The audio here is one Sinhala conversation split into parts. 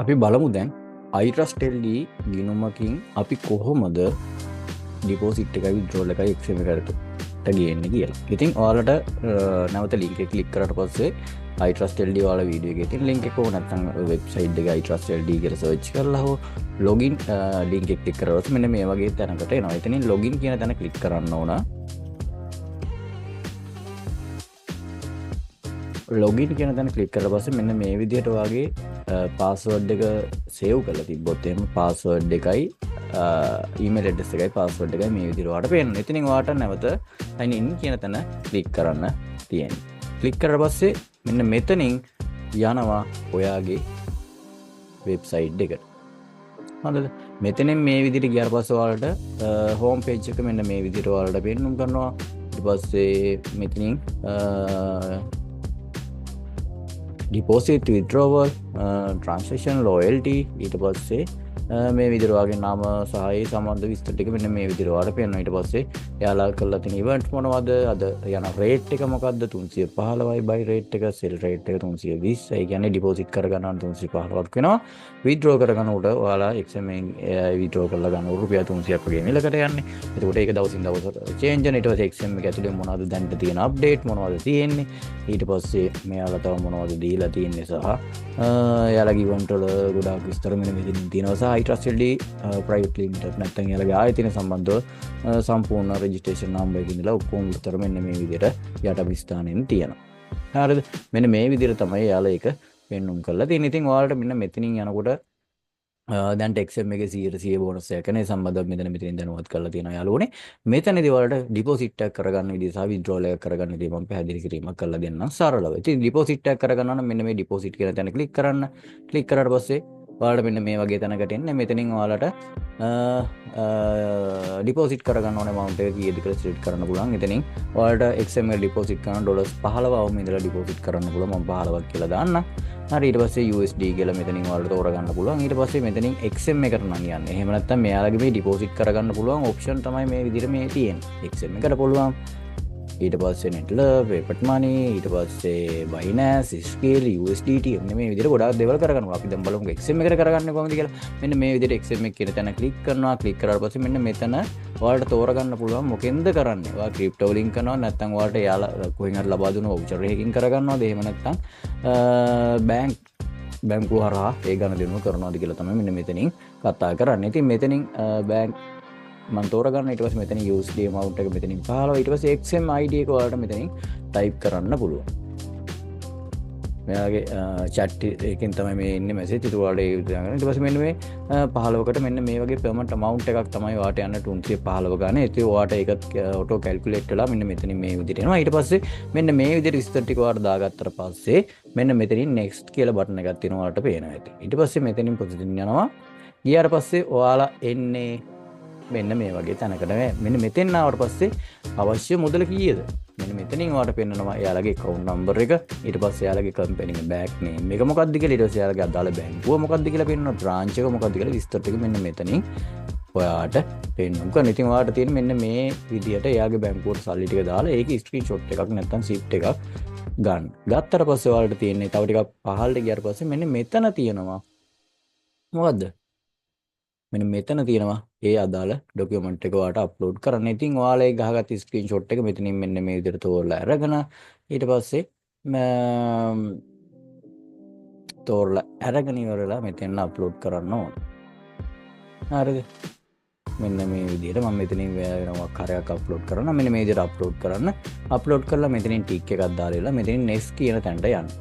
අපි බලමු දැන් iTrustLD ගිණුමකින් අපි කොහොමද ඩිපෝසිට් එකයි විත්ඩ්‍රෝල් එකයි එක්ස්චේන්ජ් කරට ගේන්නේ කියලා. ඉතින් ඔයාලට නැවත ලින්ක් එක ක්ලික් කරාට පස්සේ iTrustLD ඔයාලා වීඩියෝ එකේ තියෙන ලින්ක් එක හෝ නැත්නම් වෙබ්සයිට් එක iTrustLD කියලා සර්ච් කරලා හෝ ලොගින් ලින්ක් එක ක්ලික් කරලා මෙන්න මේ වගේ තැනකට එනවා. එතනින් ලොගින් කියන තැන ක්ලික් කරන්න ඕන. ලොගින් කියන තැන ක්ලික් කරලා පස්සේ මෙන්න මේ විදිහට ඔයාගේ පාස්වර්ඩ් එක සේව් කරලා තිබ්බොත් එහෙම පාස්වර්ඩ් එකයි ඊමේල් ඇඩ්‍රස් එකයි පාස්වර්ඩ් එකයි මේ විදිහට ඔයාලට පේනවා. ඉතින් ඔයාලට නැවත sign in කියන තැන ක්ලික් කරන්න තියෙනවා. ක්ලික් කරලා පස්සේ මෙන්න මෙතනින් යනවා ඔයාගේ වෙබ්සයිට් එකට. හරිද? මෙතනින් මේ විදිහට ගියාට පස්සේ ඔයාලට හෝම් පේජ් එක මෙන්න මේ විදිහට ඔයාලට පෙන්වන්න කරනවා. ඊට පස්සේ මෙතනින් deposit withdrawal transaction loyalty ඊට පස්සේ මේ විදිහට ඔයාගේ නම සහ ඒ සම්බන්ධ විස්තර ටික මෙන්න මේ විදිහට ඔයාලට පේනවා. ඊට පස්සේ එයාලා කරලා තියෙන ඉවෙන්ට්ස් මොනවද, අද යන රේට් එක මොකද්ද, 315යි බයි රේට් එක, සෙල් රේට් එක 320. ඒ කියන්නේ ඩිපොසිට් කරගන්න 315ක් වෙනවා. විත්ඩ්‍රෝ කරගන්නකොට ඔයාලා XM විත්ඩ්‍රෝ කරලා ගන්න රුපියල් 300ක් වගේ මිලකට යන්නේ. එතකොට ඒක දවසින් දවස චේන්ජ් වෙන. ඊට පස්සේ XM එක ඇතුලේ මොනවද දැන්ට තියෙන අප්ඩේට් මොනවද තියෙන්නේ. ඊට පස්සේ මෙයාලා තව මොනවද දීලා තියෙන්නේ සහ එයාලගේ ඉවෙන්ට් වල ගොඩාක් විස්තර මෙන්න මෙතනින් තියෙනවා. සහ iTrustLD ප්‍රයිවට් ලිමිටඩ් නැත්නම් එයාලගේ ආයතන සම්බන්ධව සම්පූර්ණ රෙජිස්ට්‍රේෂන් නම්බර් එකකින් ඉඳලා ඔක්කොම විස්තර මෙන්න මේ විදිහට යට විස්ථානෙන් තියෙනවා. හරිද? මෙන්න මේ විදිහට තමයි එයාලා ඒක පෙන්눔 කරලා තියෙන්නේ. ඉතින් ඔයාලට මෙන්න මෙතනින් යනකොට දැන් XM එකේ 100% බෝනස් එකක් නේ සම්බන්ධව මෙතනින් දැනුවත් කරලා තියෙනවා යාළුවනේ. මෙතනදී ඔයාලට ඩිපොසිට් එකක් කරගන්න විදිහ සහ විත්ඩ්‍රෝල් එකක් කරගන්න විදිහ මම පැහැදිලි කිරීමක් කරලා දෙන්නම් සරලව. ඉතින් ඩිපොසිට් එකක් කරගන්න නම් මෙන්න මේ ඩිපොසිට් කියන තැන ක්ලික් කරන්න. ක්ලික් කරාට පස්සේ ඔයාලට මෙන්න මේ වගේ තැනකට එන්න. මෙතනින් ඔයාලට ඩිපොසිට් කරගන්න ඕනේ amount එක කීයද කියලා සිලෙක්ට් කරන්න පුළුවන්. එතනින් ඔයාලට XM එක ඩිපොසිට් කරන $15 අවම ඉඳලා ඩිපොසිට් කරන්න පුළුවන්. මම 15ක් කියලා දාන්නම්. හරි, ඊට පස්සේ USD කියලා මෙතනින් ඔයාලට තෝරගන්න පුළුවන්. ඊට පස්සේ මෙතනින් XM එකට නම් යන්න. එහෙම නැත්නම් මෙයාලගේ මේ ඩිපොසිට් කරගන්න පුළුවන් ඔප්ෂන් තමයි මේ විදිහට මේ තියෙන්නේ. XM එකට පුළුවන්. ඊට පස්සේ Netlove, Paper Money, ඊට පස්සේ Binance, Scale, USDT මේ විදිහට ගොඩාක් දේවල් කරගන්න පුළුවන්. අපි දැන් බලමු XM එකට කරගන්නේ කොහොමද කියලා. මෙන්න මේ විදිහට XM එක කියන තැන ක්ලික් කරනවා. ක්ලික් කරාට පස්සේ මෙන්න මෙතන ඔයාලට තෝරගන්න පුළුවන් මොකෙන්ද කරන්නේ. ඔයා ක්‍රිප්ටෝ වලින් කරනවා නැත්නම් ඔයාලට යාලා කොහෙන් හරි ලබා දුන්න වවුචර් එකකින් කරගන්නවද? එහෙම නැත්නම් බැංකුව හරහා ඒ ගණන් කරනවාද කියලා තමයි මෙන්න මෙතනින් කතා කරන්නේ. ඉතින් මෙතනින් බැංක් මම තෝරගන්න. ඊට පස්සේ මෙතන USD amount එක මෙතනින් 15. ඊට පස්සේ XM ID එක ඔයාලට මෙතනින් ටයිප් කරන්න පුළුවන්. මෙයාගේ chat එකෙන් තමයි මේ ඉන්නේ මැසේජ්. ඒක ඔයාලට ඒ විදිහට ගන්න. ඊට පස්සේ මෙන්න මේ 15කට මෙන්න මේ වගේ payment amount එකක් තමයි ඔයාලට යන්න 315 ගන්න. ඒක ඔයාලට ඒකත් auto calculate වෙලා මෙන්න මෙතනින් මේ විදිහට එනවා. ඊට පස්සේ මෙන්න මේ විදිහට විස්තර ටික ඔයාලට දාගත්තට පස්සේ මෙන්න මෙතනින් next කියලා බටන් එකක් තියෙනවා ඔයාලට පේනවා ඇති. ඊට පස්සේ මෙතනින් පොසිටින් යනවා. ගියාට පස්සේ ඔයාලා එන්නේ මෙන්න මේ වගේ තැනකට. මෙන්න මෙතෙන් ආවට පස්සේ අවශ්‍ය මුදල කීයද මෙන්න මෙතනින් ඔයාලට පෙන්නනවා එයාලගේ account number එක. ඊට පස්සේ එයාලගේ company එක bank name එක මොකක්ද කියලා, ඊට පස්සේ එයාලගේ අදාළ බැංකුව මොකක්ද කියලා පෙන්නනවා, branch එක මොකක්ද කියලා විස්තර ටික මෙන්න මෙතනින් ඔයාලට පෙන්වන්න කරන. ඉතින් ඔයාලට තියෙන මෙන්න මේ විදිහට එයාගේ බැංකුවට සල්ලි ටික දාලා ඒකේ screenshot එකක් නැත්නම් receipt එකක් ගන්න. ගත්තට පස්සේ ඔයාලට තියෙන්නේ තව ටිකක් පහළට ගියාට පස්සේ මෙන්න මෙතන තියෙනවා මොකද්ද? මෙන්න මෙතන තියෙනවා ඒ අදාළ ડોකියුමන්ට් එක ඔයාලට අප්ලෝඩ් කරන්න. ඉතින් ඔයාලා ඒ ගහගත්ත ස්ක්‍රීන්ෂොට් එක මෙතනින් මෙන්න මේ විදිහට තෝරලා අරගෙන ඊට පස්සේ තෝරලා අරගෙන ඉවරලා මෙතන අප්ලෝඩ් කරන්න ඕන. හරිද? මෙන්න මේ විදිහට මම මෙතනින් වෙනවා කාර්යයක් අප්ලෝඩ් කරනවා. මෙන්න මේ විදිහට අප්ලෝඩ් කරන්න. අප්ලෝඩ් කරලා මෙතනින් ටික් එකක් දාලා මෙතනින් next කියන තැනට යන්න.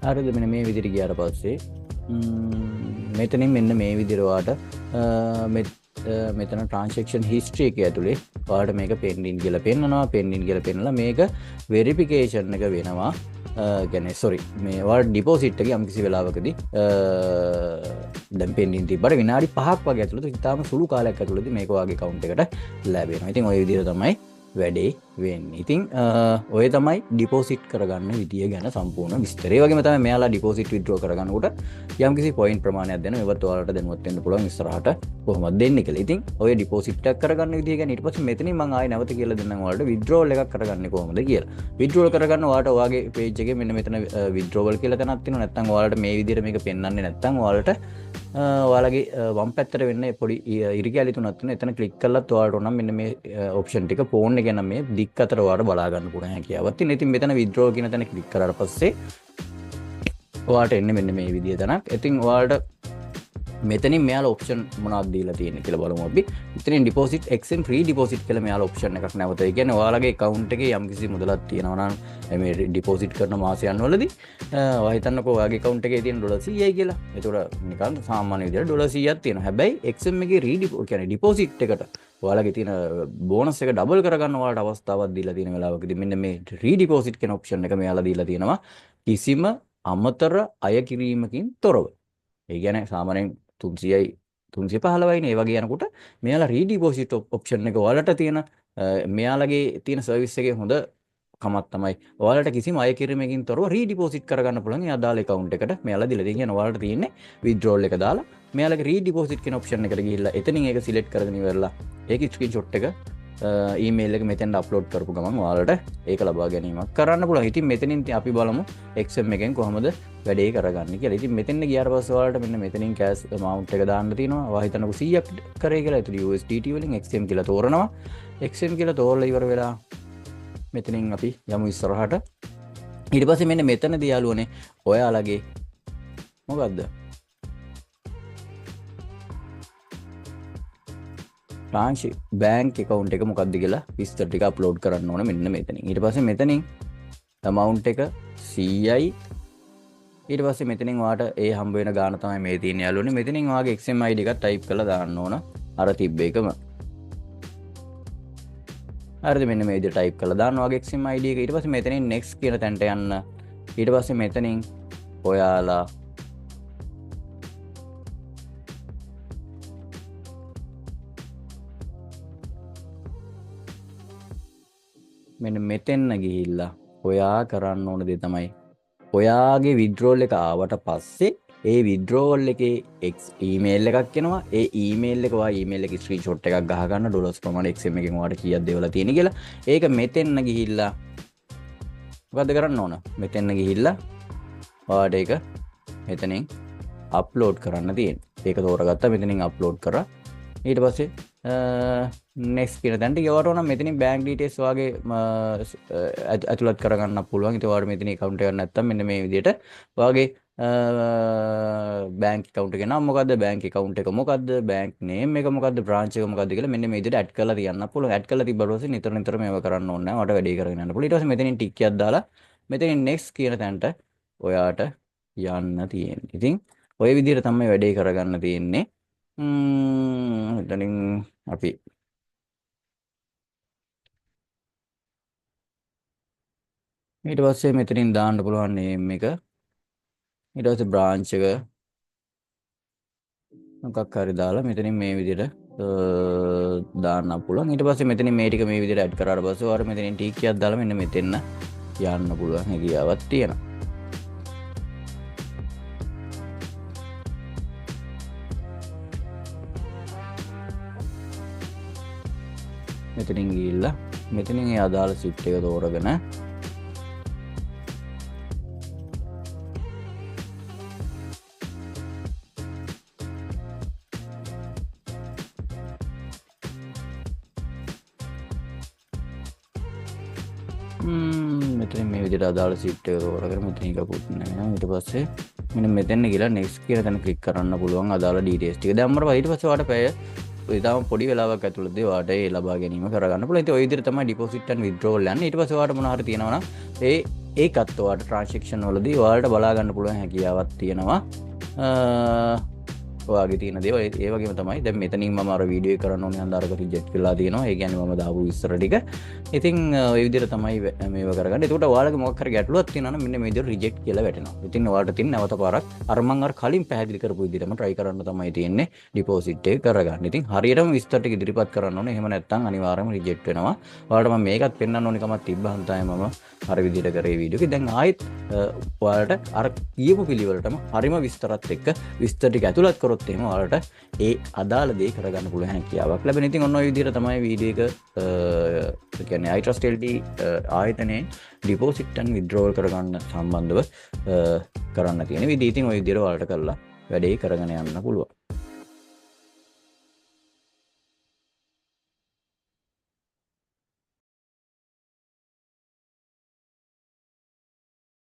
හරිද? මෙන්න මේ විදිහට ගියාට පස්සේ මෙතනින් මෙන්න මේ විදිහට ඔයාලට මෙතන transaction history එක ඇතුලේ ඔයාලට මේක pending කියලා පෙන්නනවා. pending කියලා පෙන්නලා මේක verification එක වෙනවා. කියන්නේ sorry මේ ඔයාලට deposit එක යම් කිසි වෙලාවකදී දැන් pending තිබ්බට විනාඩි 5ක් වගේ ඇතුළත ඉතාලම සුළු කාලයක් ඇතුළතදී මේක ඔයාගේ account එකට ලැබෙනවා. ඉතින් ওই විදිහට තමයි වැඩේ වෙන්නේ. ඉතින් ඔය තමයි ඩිපෝසිට් කරගන්න විදිය ගැන සම්පූර්ණ විස්තරය. ඒ වගේම තමයි මෙයාලා ඩිපෝසිට් විත්ඩ්‍රෝ කරගන්නකොට යම්කිසි පොයින්ට් ප්‍රමාණයක් දෙනවා. ඒවත් ඔයාලට දැනුවත් වෙන්න පුළුවන් ඉස්සරහට කොහොමද දෙන්නේ කියලා. ඉතින් ඔය ඩිපෝසිට් එකක් කරගන්න විදිය ගැන ඊට පස්සේ මෙතනින් මම ආයෙ නැවත කියලා දෙන්නම් ඔයාලට විත්ඩ්‍රෝවල් එකක් කරගන්නේ කොහොමද කියලා. විත්ඩ්‍රෝවල් කරගන්න ඔයාලට ඔයාගේ පේජ් එකේ මෙන්න මෙතන විත්ඩ්‍රෝවල් කියලා තැනක් තියෙනවා. නැත්නම් ඔයාලට මේ විදියට මේක පෙන්වන්නේ නැත්නම් ඔයාලට ඔයාලගේ වම් පැත්තට වෙන්න පොඩි ඉරිකැලි තුනක් තියෙනවා. එතන ක්ලික් කළාත් ඔයාලට නම් මෙන්න මේ ඔප්ෂන් ටික ෆෝන් එකේ නම් මේ දික් අතර ඔයාලට බලා ගන්න පුළුවන් හැකියාවක් තියෙනවා. ඉතින් මෙතන විත්ඩ්‍රෝ කියන තැන ක්ලික් කරාට පස්සේ ඔයාලට එන්නේ මෙන්න මේ විදිය තැනක්. ඉතින් ඔයාලට මෙතනින් මෙයාලා ඔප්ෂන් මොනවද දීලා තියෙන්නේ කියලා බලමු අපි. මෙතනින් ඩිපොසිට් XM ෆ්‍රී ඩිපොසිට් කියලා මෙයාලා ඔප්ෂන් එකක් නැවත. ඒ කියන්නේ ඔයාලගේ account එකේ යම්කිසි මුදලක් තියෙනවා නම් මේ ඩිපොසිට් කරන මාසයන් වලදී ඔයා හිතන්නකෝ ඔයාගේ account එකේ තියෙන $100යි කියලා. ඒතකොට නිකන් සාමාන්‍ය විදිහට $100ක් තියෙනවා. හැබැයි XM එකේ කියන්නේ ඩිපොසිට් එකට ඔයාලගේ තියෙන බෝනස් එක ඩබල් කරගන්න ඔයාලට අවස්ථාවක් දීලා තියෙන වෙලාවකදී මෙන්න මේ රීඩිපොසිට් කියන ඔප්ෂන් එක මෙයාලා දීලා තියෙනවා. කිසිම අමතර අය කිරීමකින් තොරව. ඒ කියන්නේ සාමාන්‍යයෙන් 300යි 315යිනේ ඒ වගේ යනකොට මෙයාලා රීඩිපොසිට් ඔප්ෂන් එක ඔයාලට තියෙන මෙයාලගේ තියෙන සර්විස් එකේ හොඳ කමක් තමයි ඔයාලට කිසිම අය කිරීමකින් තොරව රීඩිපොසිට් කරගන්න පුළුවන් ඒ අදාළ account එකට මෙයාලා දීලා තියෙන. කියන්නේ ඔයාලට තියෙන්නේ withdrawal එක දාලා මෙයාලගේ රීඩිපොසිට් කියන ඔප්ෂන් එකට ගිහිල්ලා එතනින් ඒක සිලෙක්ට් කරගෙන ඉවරලා ඒක ස්ක්‍රීන්ෂොට් එක ඊමේල් එක මෙතෙන්ට අප්ලෝඩ් කරපු ගමන් ඔයාලට ඒක ලබා ගැනීමක් කරන්න පුළුවන්. ඉතින් මෙතනින් අපි බලමු XM එකෙන් කොහොමද වැඩේ කරගන්නේ කියලා. ඉතින් මෙතෙන් ගියාට පස්සේ ඔයාලට මෙන්න මෙතනින් කෑෂ් amount එක දාන්න තියෙනවා. ඔයා හිතන්නකෝ 100ක් කරේ කියලා. ඒතර USDT වලින් XM කියලා තෝරනවා. XM කියලා තෝරලා ඉවර වෙලා මෙතනින් අපි යමු ඉස්සරහට. ඊට පස්සේ මෙන්න මෙතනදී යාළුවනේ ඔයාලගේ මොකද්ද? ට්‍රාන්ෂි බැංක් account එක මොකක්ද කියලා විස්තර ටික අප්ලෝඩ් කරන්න ඕන මෙන්න මෙතනින්. ඊට පස්සේ මෙතනින් amount එක 100යි. ඊට පස්සේ මෙතනින් ඔයාට ඒ හම්බ වෙන ගාණ තමයි මේ තියෙන්නේ යාළුවනේ. මෙතනින් ඔයාගේ XM ID එකක් ටයිප් කරලා දාන්න ඕන. අර තිබ්බ එකම. හරිද? මෙන්න මේ විදිහට ටයිප් කරලා දාන්න ඔයාගේ XM ID එක. ඊට පස්සේ මෙතනින් next කියන තැනට යන්න. ඊට පස්සේ මෙතනින් ඔයාලා මෙන්න මෙතෙන්න ගිහිල්ලා ඔයා කරන්න ඕන දේ තමයි ඔයාගේ විත්ඩ්‍රෝල් එක ආවට පස්සේ ඒ විත්ඩ්‍රෝල් එකේ ඊමේල් එකක් එනවා. ඒ ඊමේල් එක ඔයා ඊමේල් එකේ ස්ක්‍රීන්ෂොට් එකක් ගහ ගන්න ඩොලර්ස් ප්‍රමාණය XM එකෙන් ඔයාට කීයක් දෙවලා තියෙන කියලා. ඒක මෙතෙන්න ගිහිල්ලා මොකද්ද කරන්න ඕන? මෙතෙන්න ගිහිල්ලා ඔයාට ඒක මෙතනින් අප්ලෝඩ් කරන්න තියෙනවා. ඒක තෝරගත්තා. මෙතනින් අප්ලෝඩ් කරා. ඊට පස්සේ next කියන තැනට යවන්න ඕන. මෙතනින් bank details වාගේ ඇතුළත් කරගන්න පුළුවන්. ඉතින් ඔයාලට මෙතන account එකක් නැත්නම් මෙන්න මේ විදිහට වාගේ bank account එක නම මොකද්ද, bank account එක මොකද්ද, bank name එක මොකද්ද, branch එක මොකද්ද කියලා මෙන්න මේ විදිහට add කරලා තියන්න පුළුවන්. add කරලා තිබ්බට පස්සේ නිතර නිතර මේව කරන්න ඕනේ නැහැ. ඔයාලට වැඩේ කරගෙන යන්න පුළුවන්. ඊට පස්සේ මෙතනින් ටික් එකක් දාලා මෙතනින් next කියන තැනට ඔයාට යන්න තියෙන්නේ. ඉතින් ඔය විදිහට තමයි වැඩේ කරගන්න තියෙන්නේ. එතනින් අපි ඊට පස්සේ මෙතනින් දාන්න පුළුවන් name එක. ඊට පස්සේ branch එක මොකක් හරි දාලා මෙතනින් මේ විදිහට දාන්න පුළුවන්. ඊට පස්සේ මෙතනින් මේ ටික මේ විදිහට add කරාට පස්සේ ඔයාලා මෙතනින් ටික් එකක් දාලා මෙන්න මෙතෙන්න යන්න පුළුවන් හැකියාවක් තියෙනවා. මෙතනින් ගිහිල්ලා මෙතනින් ඒ අදාළ සිට් එක තෝරගෙන මෙතනින් මේ විදිහට අදාළ සිට් එක තෝරගෙන මෙතන එකකුත් නැහැ. ඊට පස්සේ මෙන්න මෙතන ගිහලා next කියන තැන ක්ලික් කරන්න පුළුවන් අදාළ details ටික. දැම්මම ඊට පස්සේ ඔයාලට පැය ඉතාලම පොඩි වෙලාවක් ඇතුළතදී ඔයාලට ඒ ලබා ගැනීම කරගන්න පුළුවන්. ඉතින් ඔය විදිහට තමයි deposit and withdrawal යන්නේ. ඊට පස්සේ ඔයාලට මොනවා හරි තියෙනවා නම් ඒකත් ඔයාලට transaction වලදී ඔයාලට බලා ගන්න පුළුවන් හැකියාවක් තියෙනවා. ඔයාගේ තියෙන දේවල් ඒ වගේම තමයි දැන් මෙතනින් මම අර වීඩියෝ කරන්න ඕනේ හන්දාරක රිජෙක්ට් වෙලා තියෙනවා. ඒ කියන්නේ මම දාපු විස්තර ටික. ඉතින් ඔය විදිහට තමයි මේව කරගන්න. එතකොට ඔයාලගේ මොකක් හරි ගැටලුවක් තියෙනවා නම් මෙන්න මේ විදිහට රිජෙක්ට් කියලා වැටෙනවා. ඉතින් ඔයාලට තියෙන නැවත පාරක් අර මම අර කලින් පැහැදිලි කරපු විදිහටම try කරන්න තමයි තියෙන්නේ ඩිපොසිට් එක කරගන්න. ඉතින් හරියටම විස්තර ටික ඉදිරිපත් කරන්න ඕනේ. එහෙම නැත්නම් අනිවාර්යයෙන්ම රිජෙක්ට් වෙනවා. ඔයාලට මම මේකත් පෙන්වන්න ඕනේ කමක් තිබ්බහම තමයි මම අර විදිහට කරේ වීඩියෝ එක. දැන් ආයෙත් ඔයාලට අර කියපු පිළිවෙලටම හරිම විස්තරත් එක්ක විස්තර ටික ඇතුළත් කරොත් එහෙම ඔයාලට ඒ අදාළ දේ කරගන්න පුළුවන් හැකියාවක් ලැබෙන. ඉතින් ඔන්න ඔය විදිහට තමයි වීඩියෝ එක කියන්නේ iTrust LD ආයතනයේ ඩිපොසිට් and withdrawal කරගන්න සම්බන්ධව කරන්න තියෙන විදිහ. ඉතින් ඔය විදිහට ඔයාලට කරලා වැඩේ කරගෙන යන්න පුළුවන්.